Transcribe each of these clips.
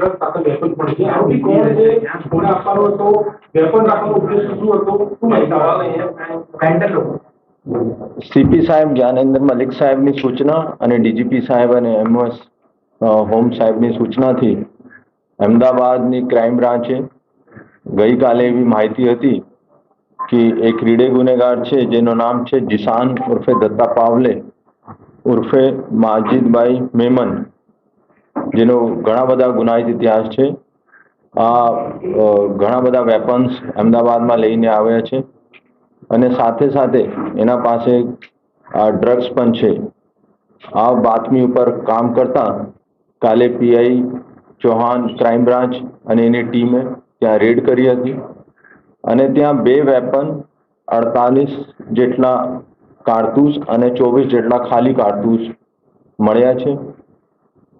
Drug સાથે weapon પણ છે. આરોપી કોણ છે, કોને આપવાનો હતો, વેપન રાખવાનો ઉદ્દેશ શું હતો, શું માહિતી? સીપી સાહેબ જ્ઞાનેન્દ્ર મલિક સાહેબની સૂચના અને ડીજીપી સાહેબ અને એમઓએસ હોમ સાહેબની સૂચનાથી અમદાવાદની ક્રાઇમ બ્રાન્ચે ગઈકાલે એવી માહિતી હતી કે એક રીડે ગુનેગાર છે જેનું નામ છે જીશાન ઉર્ફે દત્તા પાવલે ઉર્ફે માજીદભાઈ મેમન, જેનો ઘણા બધા ગુનાહિત ઇતિહાસ છે. આ ઘણા બધા વેપન્સ અમદાવાદમાં લઈને આવ્યા છે અને સાથે સાથે એના પાસે ડ્રગ્સ પણ છે. આ બાતમી ઉપર કામ કરતા કાલે પીઆઈ ચૌહાણ ક્રાઇમ બ્રાન્ચ અને એની ટીમે ત્યાં રેડ કરી હતી અને ત્યાં 2 વેપન, 48 જેટલા કારતૂસ અને 24 જેટલા ખાલી કારતૂસ મળ્યા છે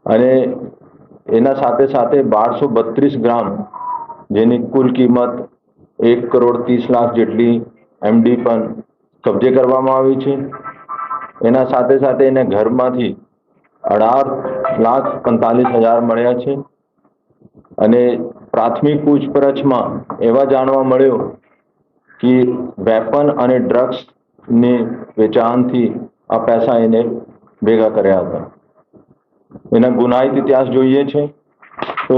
અને એના સાથે સાથે 1232 ગ્રામ, જેની કુલ કિંમત 1,30,00,000 જેટલી એમડી પણ કબજે કરવામાં આવી છે. એના સાથે સાથે એને ઘરમાંથી 18,45,000 મળ્યા છે અને પ્રાથમિક પૂછપરછમાં એવા જાણવા મળ્યો કે વેપન અને ડ્રગ્સની વેચાણથી આ પૈસા એને ભેગા કર્યા હતા. એના ગુનાહિત ઇતિહાસ જોઈએ છે તો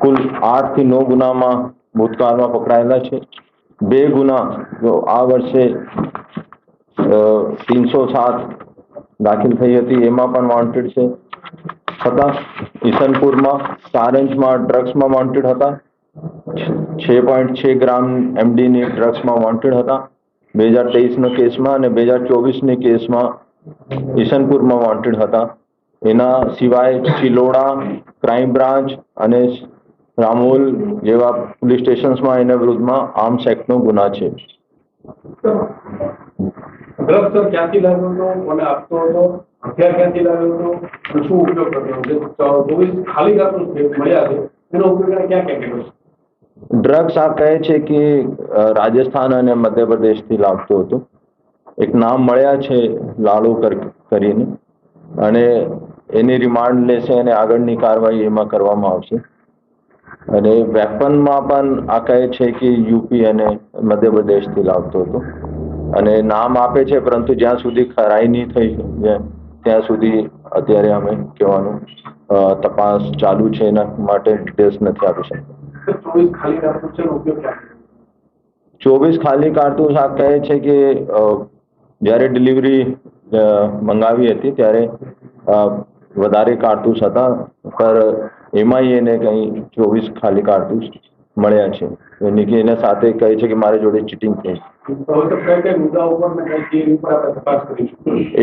કુલ 8 થી 9 ગુનામાં ભૂતકાળમાં પકડાયેલા છે. 2 ગુના જો આ વર્ષે 307 દાખલ થઈ હતી એમાં પણ વોન્ટેડ છે હતા. ઈસનપુરમાં સારંજમાં ડ્રગ્સમાં વોન્ટેડ હતા. 6.6 ગ્રામ એમડીની ડ્રગ્સમાં વોન્ટેડ હતા 2023ના કેસમાં અને 2024ની કેસમાં ઈસનપુરમાં વોન્ટેડ હતા. એના સિવાય ચિલોડા ક્રાઇમ બ્રાન્ચ અને રામોલ જેવા પોલીસ સ્ટેશન્સમાં એના વિરુદ્ધમાં આર્મ્સ એક્ટનો ગુના છે. ડ્રગ્સ ક્યાંથી લાવ્યો હતો, કોને આપતો હતો, હથિયાર ક્યાંથી લાવ્યો હતો, શું ઉપયોગ કરતો હતો? 24 ખાલી કારતૂસ મળ્યા છે, એનો ઉપયોગ ક્યાં ક્યાં કર્યો છે? ડ્રગ્સ આ કહે છે કે રાજસ્થાન અને મધ્યપ્રદેશથી લાવતો હતો. એક નામ મળ્યા છે લાલુ કરીને અને એની રિમાન્ડ લેશે અને આગળની કાર્યવાહી એમાં કરવામાં આવશે. અને વેપનમાં પણ આ કહે છે કે યુપી અને મધ્યપ્રદેશથી લાવતો હતો અને નામ આપે છે, પરંતુ જ્યાં સુધી ખરાઈ નહીં થઈ ત્યાં સુધી અત્યારે અમે કહેવાનું તપાસ ચાલુ છે, એના માટે ડિટેલ્સ નથી આપી શકતા. 24 ખાલી કારતૂસનો ઉપયોગ ક્યાં? 24 ખાલી કારતૂસ આ કહે છે કે જ્યારે ડિલિવરી મંગાવી હતી ત્યારે વધારે કારતૂસ હતા, પર એમાં એને કંઈ 24 ખાલી કારતૂસ મળ્યા છે. એની કે એના સાથે કહે છે કે મારી જોડે ચીટિંગ થઈ.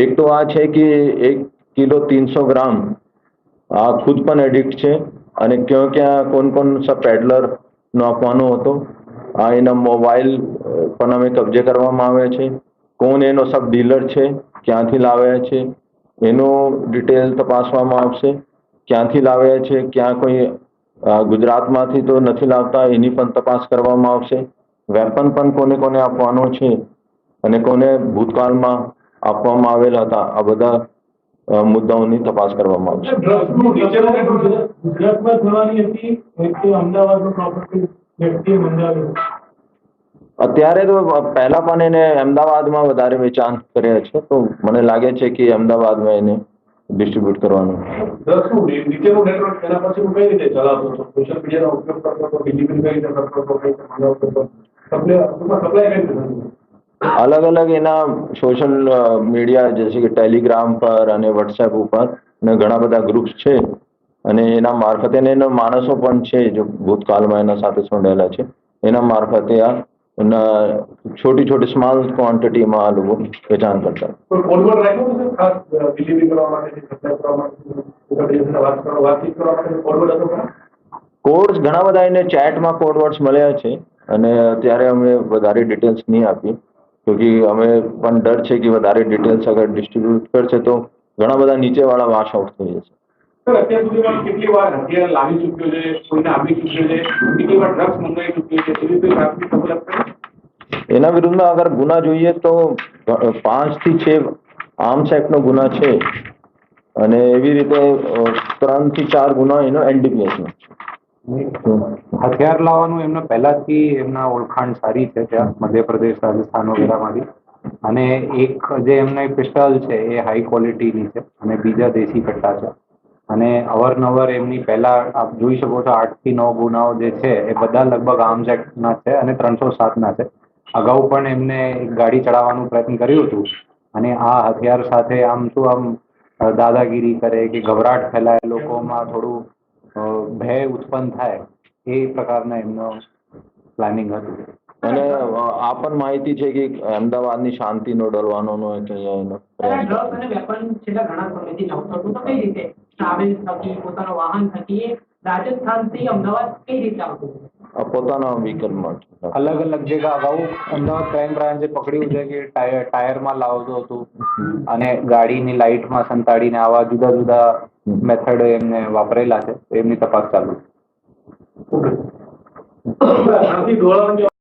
એક તો આ છે કે 1 કિલો 300 ગ્રામ આ ખુદ પણ એડિક્ટ છે અને ક્યાં કોણ સબ પેડલરનો આપવાનો હતો. આ એના મોબાઈલ પણ અમે કબજે કરવામાં આવ્યા છે. કોણ એનો સબ ડીલર છે, ક્યાંથી લાવ્યા છે એનો ડિટેલ તપાસવામાં આવશે. ક્યાંથી લાવ્યા છે, ક્યાં કોઈ ગુજરાતમાંથી તો નથી લાવતા, એની પણ તપાસ કરવામાં આવશે. વેપન પણ કોને કોને આપવાનો છે અને કોને ભૂતકાળમાં આપવામાં આવેલા હતા, આ બધા મુદ્દાઓની તપાસ કરવામાં આવશે. અત્યારે તો પહેલા પણ એને અમદાવાદમાં વધારે વેચાણ કર્યા છે, તો મને લાગે છે કે અમદાવાદમાં એને ડિસ્ટ્રીબ્યુટ કરવાનું. अलग अलग એના સોશિયલ મીડિયા જैसे કે ટેલિગ્રામ પર અને વોટ્સએપ ઉપર ને ઘણા બધા ગ્રુપ્સ છે અને એના મારફતે એના માણસો પણ છે જો ભૂતકાળમાં એના સાથે સંકળાયેલા છે. એના મારફતે આ छोटी छोटी स्मॉल क्वांटिटी में आ लोग वेचाण करता कोड्स घણા બધા એને ચેટમાં કોડ વર્ડ્સ મળ્યા છે અને અત્યારે અમે વધારે ડિટેલ્સ નહીં આપી क्योंकि અમે પણ ડર છે કે વધારે ડિટેલ્સ અગર ડિસ્ટ્રીબ્યુટ કરશે તો ઘણા બધા નીચેવાળા વાશ આઉટ થઈ જશે. સર અત્યાર સુધીમાં કેટલી વાર હથિયાર લાવી ચૂક્યો છે, કોઈને આપી ચૂક્યો છે, કેટલી વાર ડ્રગ્સ મંગાવી ચૂક્યો છે, એવી કોઈ પ્રાથમિક ખબર એના વિરુદ્ધમાં અગર ગુના જોઈએ તો 5 થી 6 આર્મ્સ એક્ટનો ગુના છે અને એવી રીતે 3 થી 4 ગુના એનો એનડીપીએસનો હથિયાર લાવવાનું એમને પહેલાથી એમના ઓળખાણ સારી છે ત્યાં મધ્યપ્રદેશ રાજસ્થાન વગેરેમાંથી. અને એક જે એમના પિસ્ટલ છે એ હાઈ ક્વોલિટીની છે અને બીજા દેશી કટ્ટા છે. અને અવારનવાર એમની પહેલા આપ જોઈ શકો છો 8 થી 9 ગુનાઓ જે છે એ બધા લગભગ આર્મ્સ એક્ટના છે અને 307ના છે. અગાઉ પણ એમને એક ગાડી ચડાવવાનું પ્રયત્ન કર્યું હતું અને આ હથિયાર સાથે આમ શું આમ દાદાગીરી કરે કે ગભરાટ ફેલાય લોકોમાં થોડું ભય ઉત્પન્ન થાય એ પ્રકારના એમનો પ્લાનિંગ હતું. અને આ પણ માહિતી છે કે અમદાવાદની શાંતિનો ડરવાનો કે એનો ડ્રગ્સ અને વેપન છેલ્લા ઘણા સમયથી નહોતું તો કઈ રીતે ટ્રાવેલ્સ થકી પોતાના વાહન થકી એ રાજસ્થાનથી અમદાવાદ કઈ રીતે આવતું? પોતાના વ્હીકલ માટે અલગ અલગ જગ્યા અગાઉ અમદાવાદ ક્રાઇમ બ્રાન્ચે પકડ્યું છે કે ટાયરમાં લાવતું હતું અને ગાડીની લાઇટમાં સંતાડીને આવા જુદા જુદા મેથડ એમને વાપરેલા છે. એમની તપાસ ચાલુ છે. ત્યાંથી દોડાવવાની